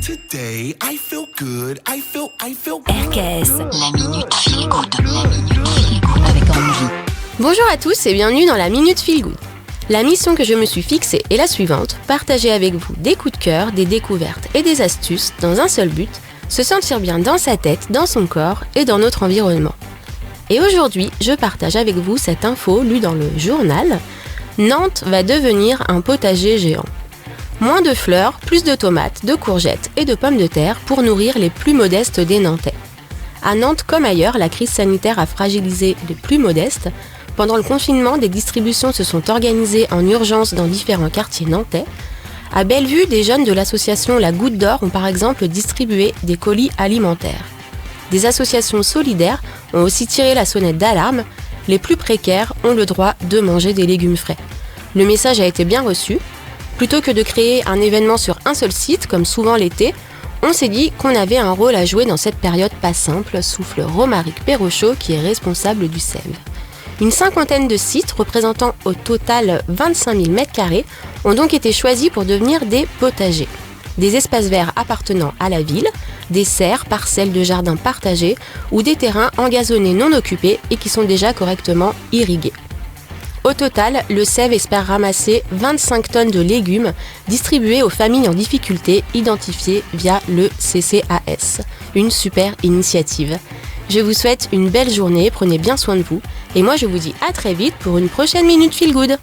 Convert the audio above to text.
Today, I feel good. I feel RKS, la minute feel good. La minute feel good avec Angie. Bonjour à tous et bienvenue dans la Minute Feel Good. La mission que je me suis fixée est la suivante, partager avec vous des coups de cœur, des découvertes et des astuces dans un seul but, se sentir bien dans sa tête, dans son corps et dans notre environnement. Et aujourd'hui, je partage avec vous cette info lue dans le journal. Nantes va devenir un potager géant. Moins de fleurs, plus de tomates, de courgettes et de pommes de terre pour nourrir les plus modestes des Nantais. À Nantes comme ailleurs, la crise sanitaire a fragilisé les plus modestes. Pendant le confinement, des distributions se sont organisées en urgence dans différents quartiers nantais. À Bellevue, des jeunes de l'association La Goutte d'Or ont par exemple distribué des colis alimentaires. Des associations solidaires ont aussi tiré la sonnette d'alarme. Les plus précaires ont le droit de manger des légumes frais. Le message a été bien reçu. Plutôt que de créer un événement sur un seul site, comme souvent l'été, on s'est dit qu'on avait un rôle à jouer dans cette période pas simple, souffle Romaric Perrochot qui est responsable du SEV. Une cinquantaine de sites représentant au total 25 000 m² ont donc été choisis pour devenir des potagers. Des espaces verts appartenant à la ville, des serres, parcelles de jardins partagés ou des terrains engazonnés non occupés et qui sont déjà correctement irrigués. Au total, le SEV espère ramasser 25 tonnes de légumes distribués aux familles en difficulté identifiées via le CCAS. Une super initiative. Je vous souhaite une belle journée, prenez bien soin de vous et moi je vous dis à très vite pour une prochaine Minute Feel Good.